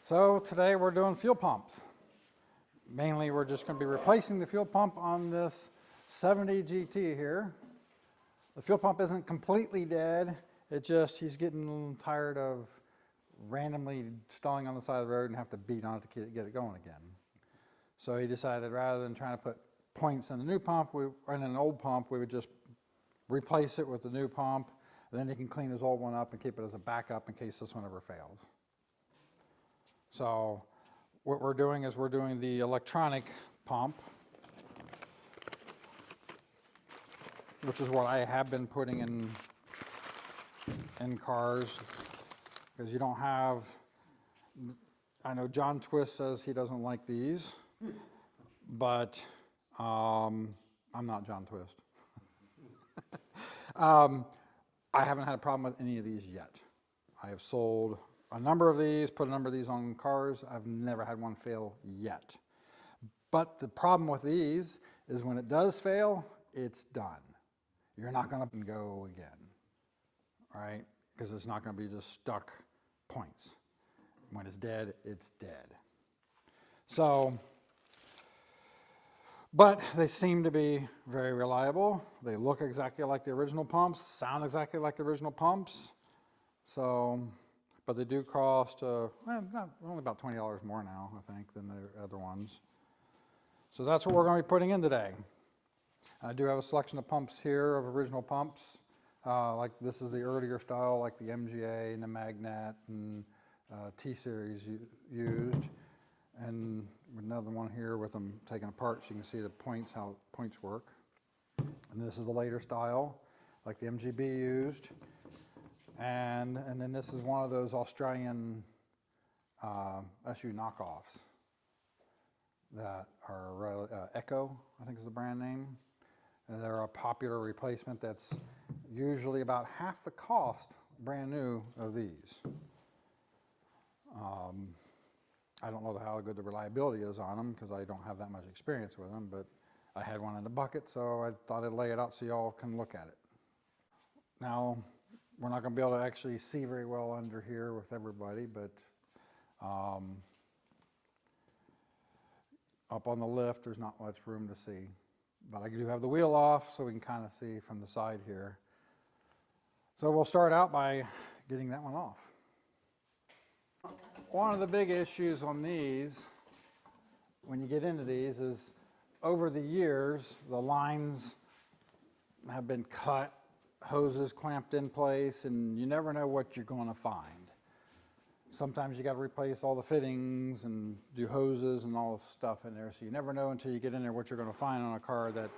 So today we're doing fuel pumps. Mainly we're just going to be replacing the fuel pump on this 70 GT here. The fuel pump isn't completely dead. He's getting tired of randomly stalling on the side of the road and have to beat on it to get it going again. So he decided rather than trying to put points in the new pump, in an old pump, we would just replace it with the new pump. Then he can clean his old one up and keep it as a backup in case this one ever fails. So what we're doing is we're doing the electronic pump, which is what I have been putting in cars, because you don't have, I know John Twist says he doesn't like these, but I'm not John Twist. I haven't had a problem with any of these yet. I have sold a number of these, put a number of these on cars. I've never had one fail yet. But the problem with these is when it does fail, it's done. You're not going to go again, right? Because it's not going to be just stuck points. When it's dead, it's dead. So, but they seem to be very reliable. They look exactly like the original pumps, sound exactly like the original pumps. So, but they do cost only about $20 more now, I think, than the other ones. So that's what we're going to be putting in today. I do have a selection of pumps here, of original pumps. Like this is the earlier style, like the MGA and the Magnet and T-Series used. And another one here with them taken apart so you can see the points, how points work. And this is the later style, like the MGB used. And then this is one of those Australian SU knockoffs that are Echo, I think is the brand name. And they're a popular replacement that's usually about half the cost, brand new, of these. I don't know how good the reliability is on them because I don't have that much experience with them, but I had one in the bucket, so I thought I'd lay it out so y'all can look at it. Now, we're not going to be able to actually see very well under here with everybody, but up on the lift, there's not much room to see. But I do have the wheel off, so we can kind of see from the side here. So we'll start out by getting that one off. One of the big issues on these, when you get into these, is over the years, the lines have been cut, hoses clamped in place, and you never know what you're going to find. Sometimes you got to replace all the fittings and do hoses and all the stuff in there, so you never know until you get in there what you're going to find on a car that,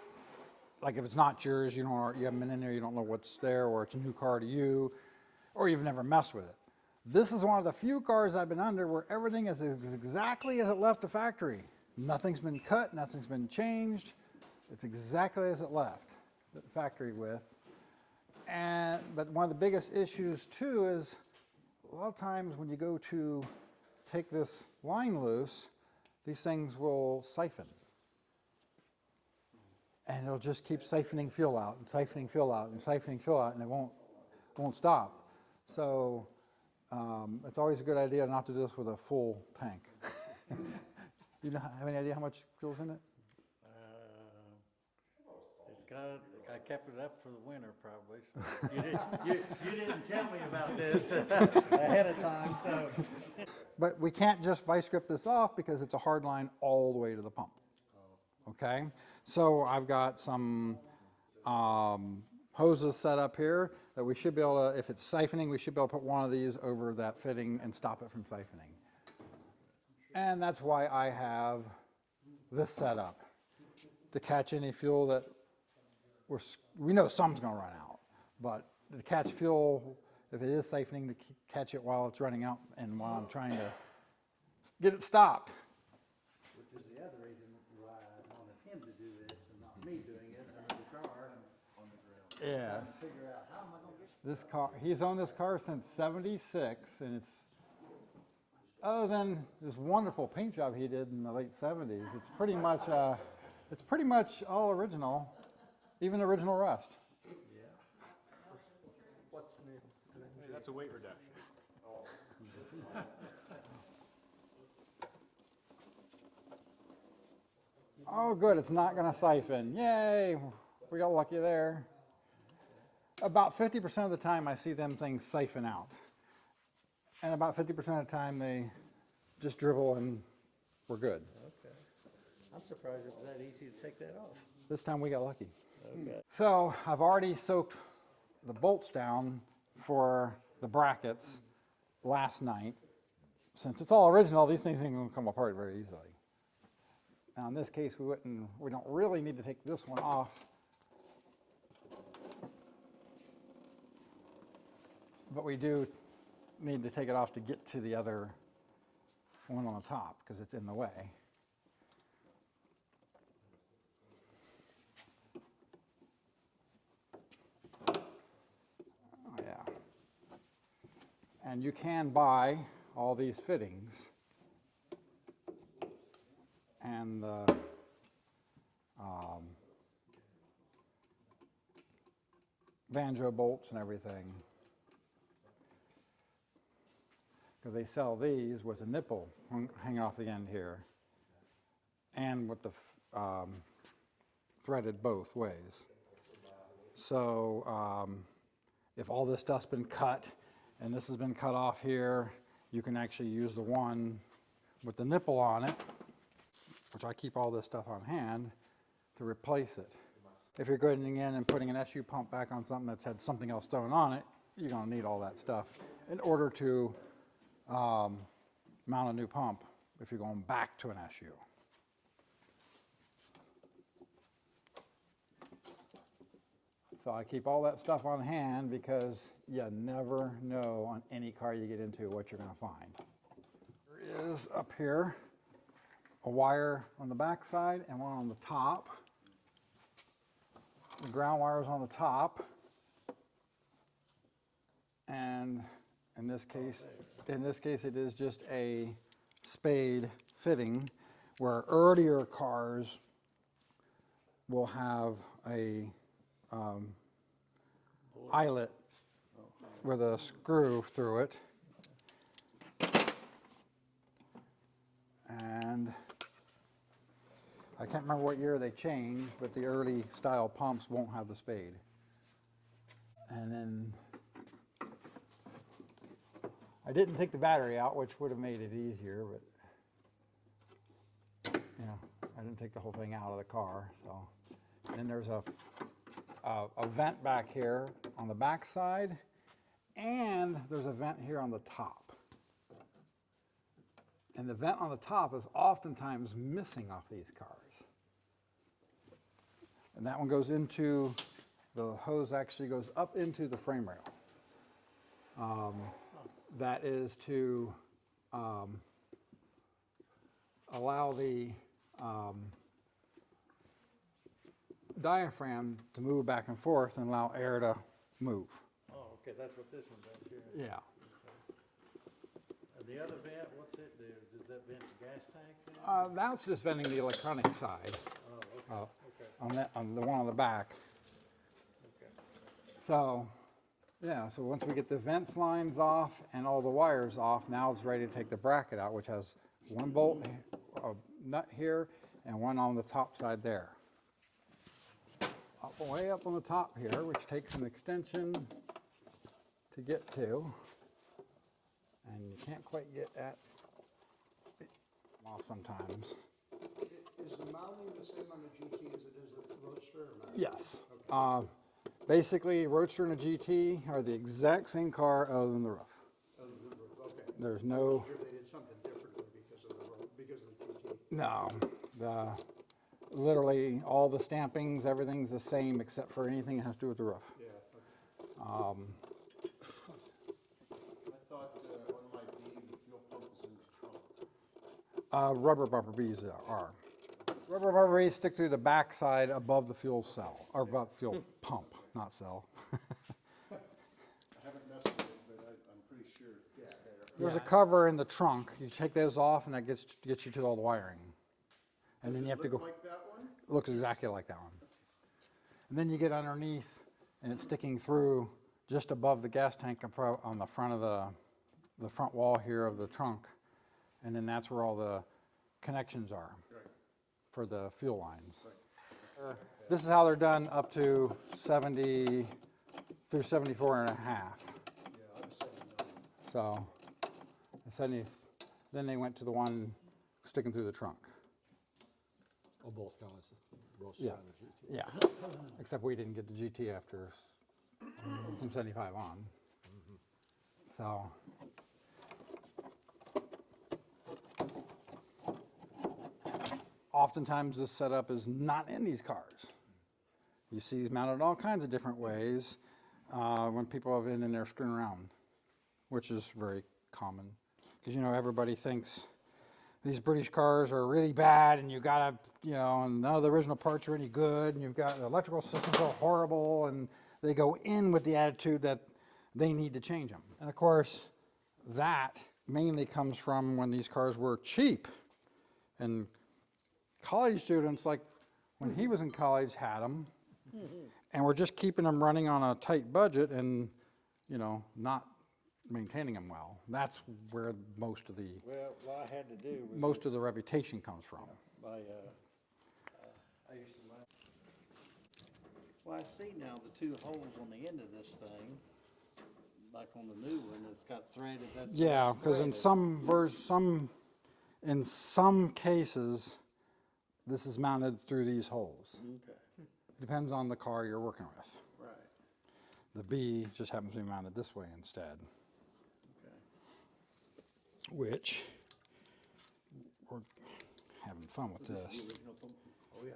like if it's not yours, you haven't been in there, you don't know what's there, or it's a new car to you, or you've never messed with it. This is one of the few cars I've been under where everything is exactly as it left the factory. Nothing's been cut, nothing's been changed. It's exactly as it left the factory with. But one of the biggest issues too is a lot of times when you go to take this line loose, these things will siphon. And it'll just keep siphoning fuel out and siphoning fuel out and siphoning fuel out, and it won't stop. So it's always a good idea not to do this with a full tank. You have any idea how much fuel's in it? I kept it up for the winter probably. So you didn't tell me about this ahead of time. So. But we can't just vice grip this off because it's a hard line all the way to the pump. Okay, so I've got some hoses set up here that we should be able to, if it's siphoning, we should be able to put one of these over that fitting and stop it from siphoning. And that's why I have this set up to catch any fuel that we know some's going to run out, but to catch fuel, if it is siphoning, to catch it while it's running out and while I'm trying to get it stopped. Which is the other reason why I wanted him to do this and not me doing it under the car on the ground. Yes. Figure out how am I going to get This car, he's owned this car since '76, and it's, other than this wonderful paint job he did in the late '70s, it's pretty much all original, even original rust. Yeah. What's new? Hey, that's a weight reduction. Oh, good, it's not gonna siphon. Yay, we got lucky there. About 50% of the time I see them things siphon out. And about 50% of the time they just dribble and we're good. Okay. I'm surprised it was that easy to take that off. This time we got lucky. Okay. So I've already soaked the bolts down for the brackets last night. Since it's all original, these things ain't gonna come apart very easily. Now in this case, we don't really need to take this one off. But we do need to take it off to get to the other one on the top because it's in the way. Oh yeah. And you can buy all these fittings and the banjo bolts and everything, because they sell these with a nipple hanging off the end here and with the threaded both ways. So if all this stuff's been cut and this has been cut off here, you can actually use the one with the nipple on it, which I keep all this stuff on hand, to replace it. If you're going in and putting an SU pump back on something that's had something else thrown on it, you're going to need all that stuff in order to mount a new pump if you're going back to an SU. So I keep all that stuff on hand because you never know on any car you get into what you're going to find. There is up here a wire on the back side and one on the top. The ground wire is on the top, and in this case it is just a spade fitting, where earlier cars will have a eyelet with a screw through it, and I can't remember what year they changed, but the early style pumps won't have the spade. And then I didn't take the battery out, which would have made it easier, but yeah, I didn't take the whole thing out of the car. So, and then there's a vent back here on the back side, and there's a vent here on the top. And the vent on the top is oftentimes missing off these cars. And that one goes into, the hose actually goes up into the frame rail. That is to allow the diaphragm to move back and forth and allow air to move. Oh, okay, that's what this one does here. Yeah. The other vent, what's it do? Does that vent the gas tank then? That's just venting the electronic side. Oh, okay, okay. On the one on the back. Okay. So, yeah, so once we get the vents lines off and all the wires off, now it's ready to take the bracket out, which has one bolt, a nut here, and one on the top side there. Way up on the top here, which takes an extension to get to, and you can't quite get at it well sometimes. Is the mounting the same on the GT as it is the Roadster or not? Yes. Basically, Roadster and a GT are the exact same car other than the roof. Other than the roof, okay. There's no, Sure they did something differently because of the road, because of the GT. no, literally all the stampings, everything's the same except for anything that has to do with the roof. Yeah. Okay. I thought on my B, the fuel pump was in the trunk. Rubber bumper bees are. Rubber bumper bees stick through the back side above the fuel cell, or above fuel pump, not cell. I haven't messed with it, but I'm pretty sure it's there. There's a cover in the trunk. You take those off and that gets you to all the wiring. And then you have to go. Like that one? Looks exactly like that one. And then you get underneath and it's sticking through just above the gas tank on the front of the front wall here of the trunk. And then that's where all the connections are. Right. for the fuel lines. This is how they're done up to 70 through 74 and a half. Yeah, I'm 79. So, 70, then they went to the one sticking through the trunk. Oh, both guys, Ross Yeah. and the GT. Yeah, except we didn't get the GT after from 75 on. So, oftentimes this setup is not in these cars. You see these mounted all kinds of different ways when people have been in there screwing around, which is very common. Because, you know, everybody thinks these British cars are really bad and you gotta, you know, and none of the original parts are any good and you've got the electrical systems are horrible, and they go in with the attitude that they need to change them. And of course, that mainly comes from when these cars were cheap. And college students, like when he was in college, had them, and we're just keeping them running on a tight budget and, you know, not maintaining them well. That's where most of the Well, what I had to do was. most of the reputation comes from. I used to like. Well, I see now the two holes on the end of this thing, like on the new one, it's got threaded, that's. Yeah, it's because in threaded. in some cases, this is mounted through these holes. Okay, Depends on the car you're working with. right, The B just happens to be mounted this way instead, okay. which we're having fun with This this. is the original pump? Oh, yeah.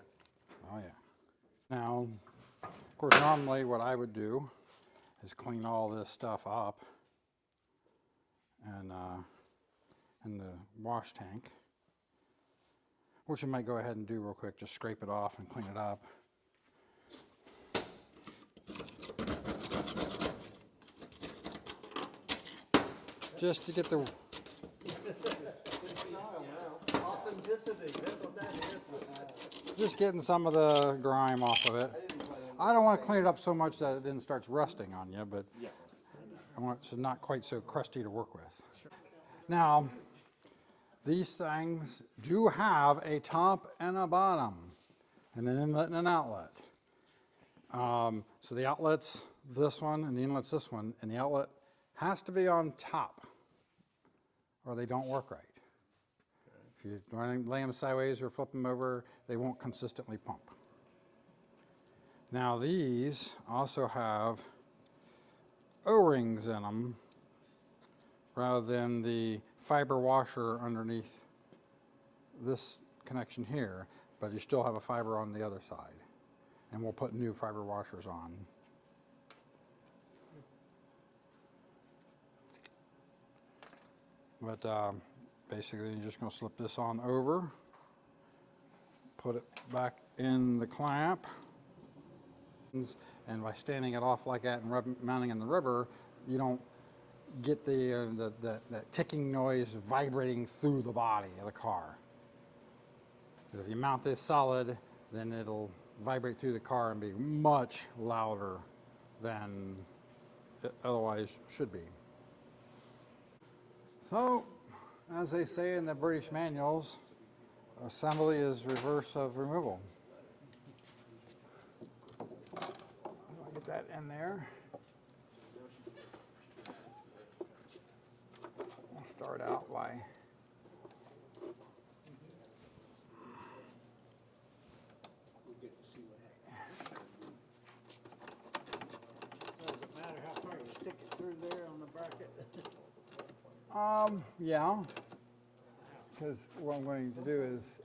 Oh, yeah. Now, of course, normally what I would do is clean all this stuff up and in the wash tank, which you might go ahead and do real quick. Just scrape it off and clean it up. Just to get the Authenticity, that's what that is. just getting some of the grime off of it. I don't want to clean it up so much that it then starts rusting on you, but Yeah. I want it to not quite so crusty to work with. Now, these things do have a top and a bottom, and an inlet and an outlet. So the outlet's this one, and the inlet's this one, and the outlet has to be on top, or they don't work right. If you lay them sideways or flip them over, they won't consistently pump. Now these also have O-rings in them rather than the fiber washer underneath this connection here, but you still have a fiber on the other side. And we'll put new fiber washers on. But basically you're just going to slip this on over, put it back in the clamp, and by standing it off like that and mounting in the rubber, you don't get that ticking noise vibrating through the body of the car. Because if you mount this solid, then it'll vibrate through the car and be much louder than it otherwise should be. So, as they say in the British manuals, assembly is reverse of removal. I'll get that in there. I'll start out by So does it matter how far you stick it through there on the bracket? yeah, because what I'm going to do is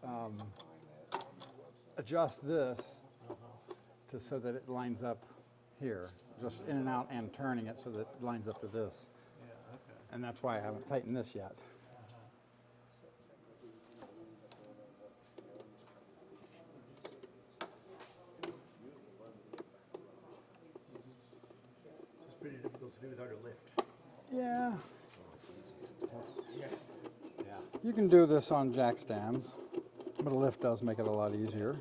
adjust this so that it lines up here, just in and out and turning it so that it lines up to this. Yeah, okay. And that's why I haven't tightened this yet. It's pretty difficult to do without a lift. Yeah, Yeah. you can do this on jack stands, but a lift does make it a lot easier.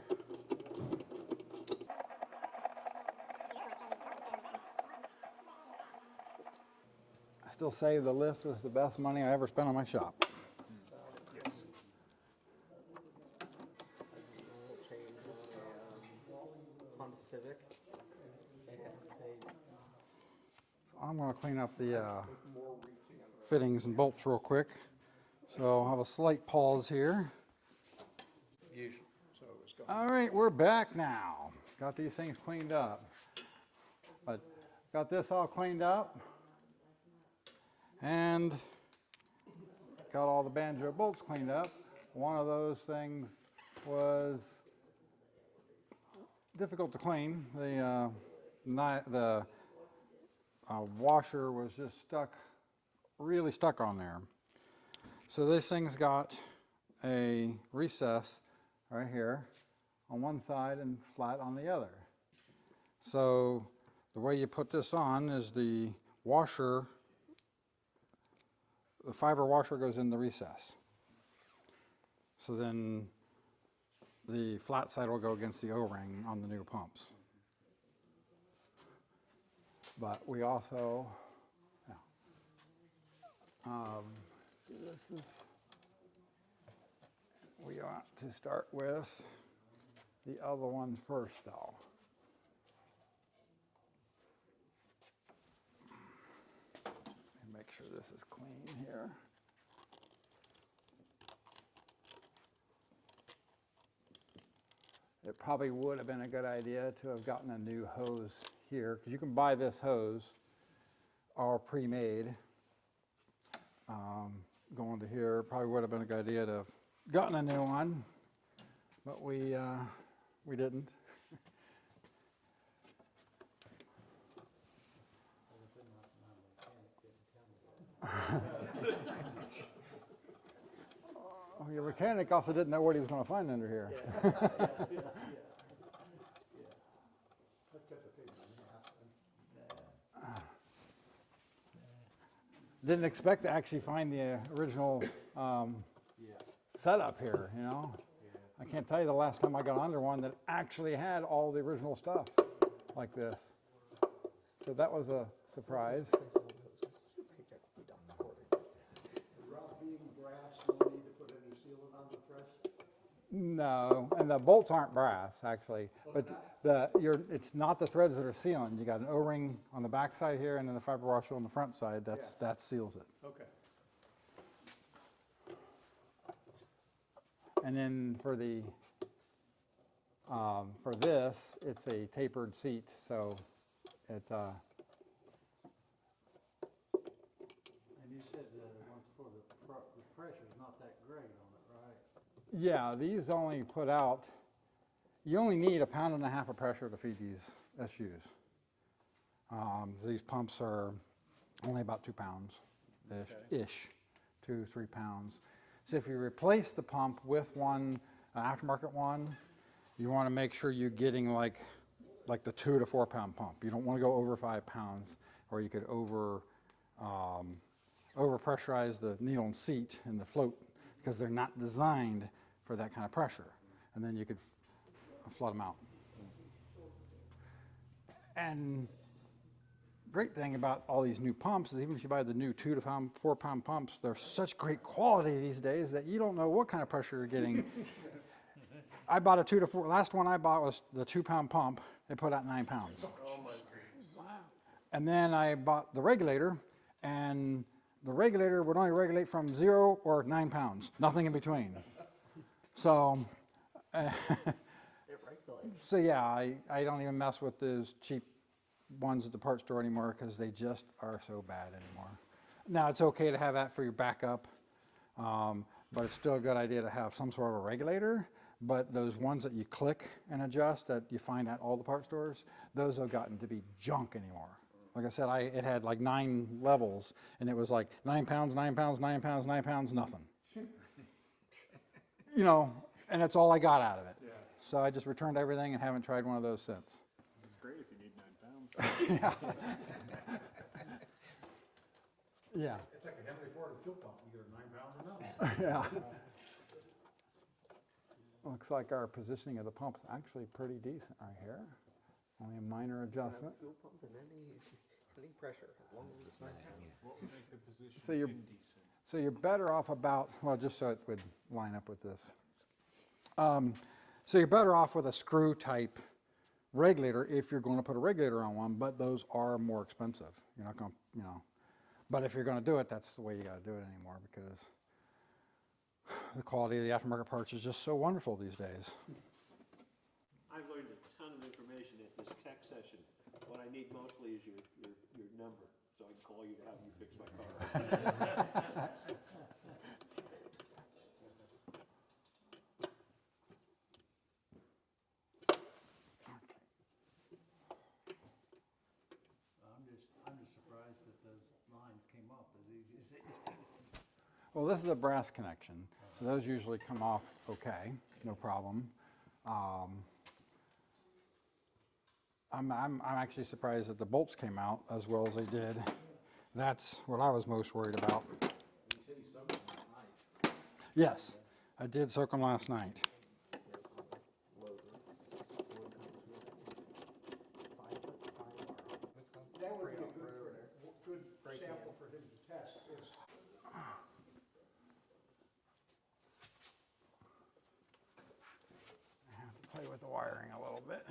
I still say the lift was the best money I ever spent on my shop. Civic. So I'm going to clean up the fittings and bolts real quick. So I'll have a slight pause here. Usually. All right, we're back now. Got these things cleaned up. But got this all cleaned up. And got all the banjo bolts cleaned up. One of those things was difficult to clean. The washer was just stuck, really stuck on there. So this thing's got a recess right here on one side and flat on the other. So the way you put this on is the washer, the fiber washer goes in the recess. So then the flat side will go against the O-ring on the new pumps. But we also, this is, we want to start with the other one first though. And make sure this is clean here. It probably would have been a good idea to have gotten a new hose here, because you can buy this hose all pre-made. Going to here, probably would have been a good idea to have gotten a new one, but we didn't. Oh, your mechanic also didn't know what he was going to find under here. Didn't expect to actually find the original setup here, you know. I can't tell you the last time I got under one that actually had all the original stuff like this. So that was a surprise. Rod being brass, no need to put any sealant on the threads? No, and the bolts aren't brass actually, but it's not the threads that are sealing. You got an O-ring on the back side here, and then the fiber washer on the front side. That seals it. Okay. And then for the for this, it's a tapered seat, so it. And you said the one for the pressure's not that great on it, right? Yeah, these only put out. You only need 1.5 pounds of pressure to feed these SUs. These pumps are only about 2 pounds ish, 2-3 pounds. So if you replace the pump with one, an aftermarket one, you want to make sure you're getting like the 2 to 4 pound pump. You don't want to go over 5 pounds, or you could over pressurize the needle and seat and the float, because they're not designed for that kind of pressure. And then you could flood them out. And great thing about all these new pumps is even if you buy the new 2 to 4 pound pumps, they're such great quality these days that you don't know what kind of pressure you're getting. I bought a 2 to 4, last one I bought was the 2 pound pump. It put out 9 pounds. Oh my goodness. Wow. And then I bought the regulator, and the regulator would only regulate from 0 or 9 pounds, nothing in between. So, so yeah, I don't even mess with those cheap ones at the parts store anymore, because they just are so bad anymore. Now, it's okay to have that for your backup, but it's still a good idea to have some sort of a regulator. But those ones that you click and adjust that you find at all the parts stores, those have gotten to be junk anymore. Like I said, it had like 9 levels, and it was like 9 pounds, 9 pounds, 9 pounds, 9 pounds, nothing. You know, and that's all I got out of it. Yeah. So I just returned everything and haven't tried one of those since. It's great if you need 9 pounds. Yeah. It's like a Henry Ford fuel pump, either 9 pounds or nothing. Yeah. Looks like our positioning of the pump's actually pretty decent right here. Only a minor adjustment. Fuel pump and any pressure, as long as it's not. What would make the position So you're- indecent? So you're better off about, well, just so it would line up with this. So you're better off with a screw type regulator if you're going to put a regulator on one, but those are more expensive. You're not going to, you know, but if you're going to do it, that's the way you got to do it anymore because the quality of the aftermarket parts is just so wonderful these days. I've learned a ton of information at this tech session. What I need mostly is your number, so I can call you to have you fix my car. I'm just surprised that those lines came up as easy as they did. Well, this is a brass connection, so those usually come off okay, no problem. I'm actually surprised that the bolts came out as well as they did. That's what I was most worried about. You said you soaked them last night. Yes, I did soak them last night. That would be a good sample for him to test, is I have to play with the wiring a little bit.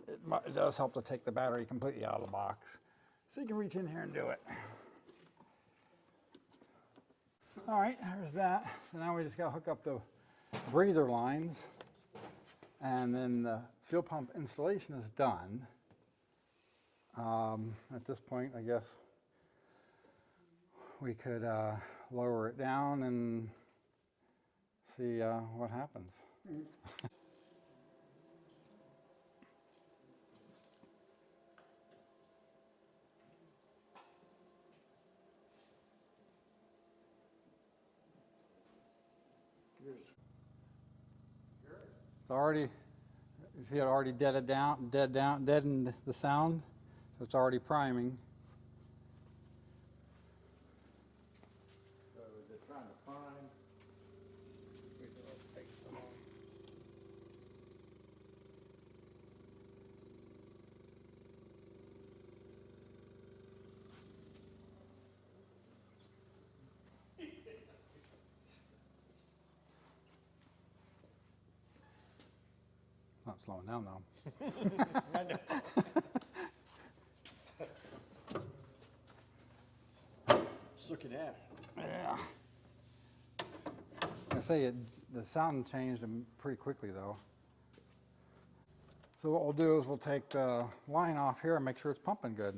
There's that. It does help to take the battery completely out of the box, so you can reach in here and do it. All right, there's that. So now we just got to hook up the breather lines, and then the fuel pump installation is done. At this point, I guess we could lower it down and see what happens. It's already, you see it already deadened the sound, so it's already priming. So is it trying to prime? Not slowing down though. Looking at. Yeah. I say the sound changed pretty quickly though. So what we'll do is we'll take the line off here and make sure it's pumping good.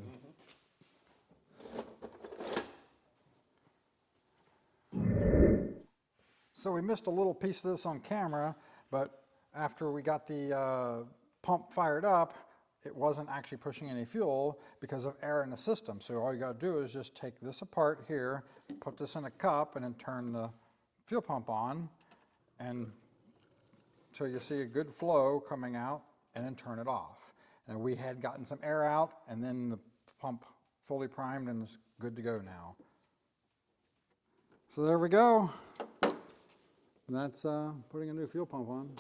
So we missed a little piece of this on camera, but after we got the pump fired up, it wasn't actually pushing any fuel because of air in the system. So all you got to do is just take this apart here, put this in a cup, and then turn the fuel pump on, and so you see a good flow coming out, and then turn it off. And we had gotten some air out, and then the pump fully primed and is good to go now. So there we go. And that's putting a new fuel pump on.